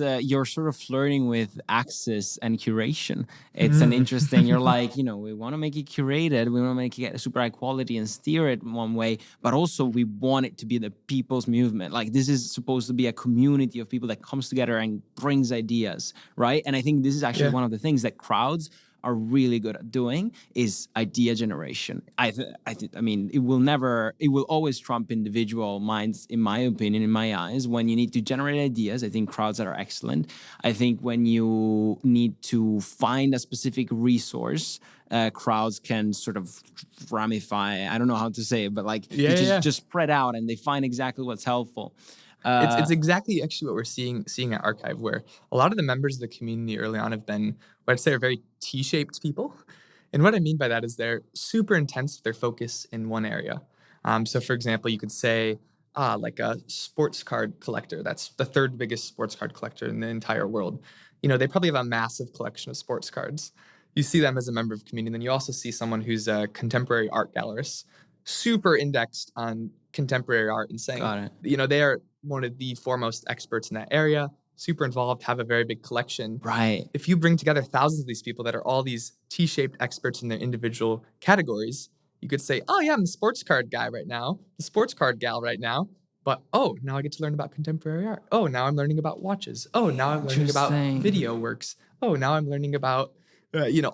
you're sort of flirting with access and curation. It's an interesting, you're like, we want to make it curated, we want to make it super high quality and steer it one way, but also we want it to be the people's movement. Like, this is supposed to be a community of people that comes together and brings ideas, right? And I think this is actually one of the things that crowds are really good at doing is idea generation. I mean, it will always trump individual minds, in my opinion, in my eyes. When you need to generate ideas, I think crowds are excellent. I think when you need to find a specific resource, crowds can sort of ramify. I don't know how to say it, but like just spread out and they find exactly what's helpful. It's exactly actually what we're seeing at Arkive, where a lot of the members of the community early on have been what I'd say are very T-shaped people. And what I mean by that is they're super intense with their focus in one area. So for example, you could say like a sports card collector. That's the third biggest sports card collector in the entire world. They probably have a massive collection of sports cards. You see them as a member of the community. And then you also see someone who's a contemporary art gallerist, super indexed on contemporary art and saying, they are one of the foremost experts in that area, super involved, have a very big collection. Right. If you bring together thousands of these people that are all these T-shaped experts in their individual categories, you could say, oh yeah, I'm the sports card guy right now, the sports card gal right now. But, now I get to learn about contemporary art. Oh, now I'm learning about watches. Oh, now I'm learning about video works. Oh, now I'm learning about,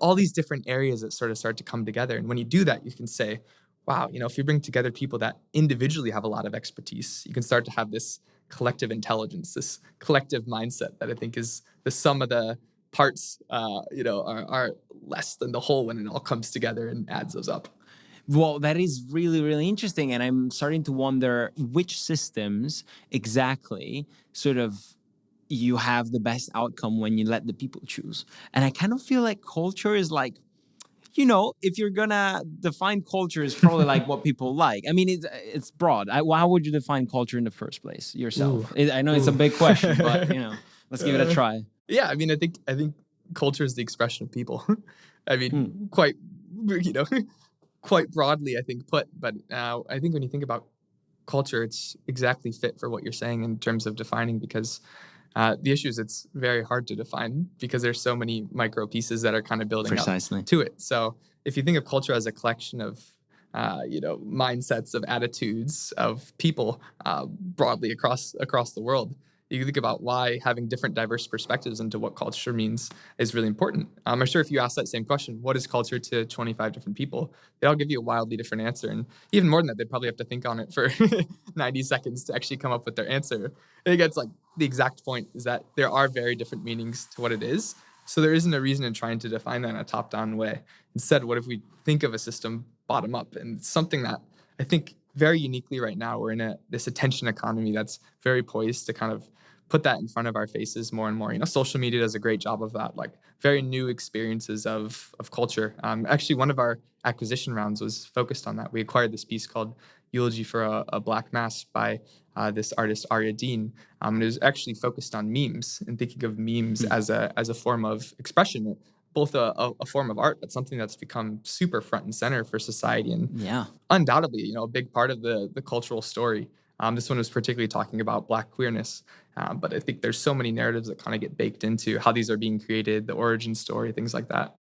all these different areas that sort of start to come together. And when you do that, you can say, wow, if you bring together people that individually have a lot of expertise, you can start to have this collective intelligence, this collective mindset that I think is the sum of the parts, are less than the whole when it all comes together and adds those up. Well, that is really, really interesting. And I'm starting to wonder which systems exactly sort of you have the best outcome when you let the people choose. And I kind of feel like culture is like, if you're gonna define culture, is probably like what people like. I mean, it's broad. How would you define culture in the first place yourself? I know it's a big question, but let's give it a try. Yeah, I mean, I think culture is the expression of people. I mean, quite broadly, I think put. But I think when you think about culture, it's exactly fit for what you're saying in terms of defining, because the issue is it's very hard to define because there's so many micro pieces that are kind of building up to it. So if you think of culture as a collection of, mindsets, of attitudes, of people broadly across the world, you think about why having different diverse perspectives into what culture means is really important. I'm sure if you ask that same question, what is culture to 25 different people, they all give you a wildly different answer. And even more than that, they'd probably have to think on it for 90 seconds to actually come up with their answer. I think that's like the exact point, is that there are very different meanings to what it is. So there isn't a reason in trying to define that in a top-down way. Instead, what if we think of a system bottom-up? And it's something that I think very uniquely right now, we're in this attention economy that's very poised to kind of put that in front of our faces more and more. Social media does a great job of that, like very new experiences of culture. Actually, one of our acquisition rounds was focused on that. We acquired this piece called Eulogy for a Black Mass by this artist, Arya Dean. And it was actually focused on memes and thinking of memes as a form of expression, both a form of art, but something that's become super front and center for society, and undoubtedly, a big part of the cultural story. This one was particularly talking about Black queerness, but I think there's so many narratives that kind of get baked into how these are being created, the origin story, things like that.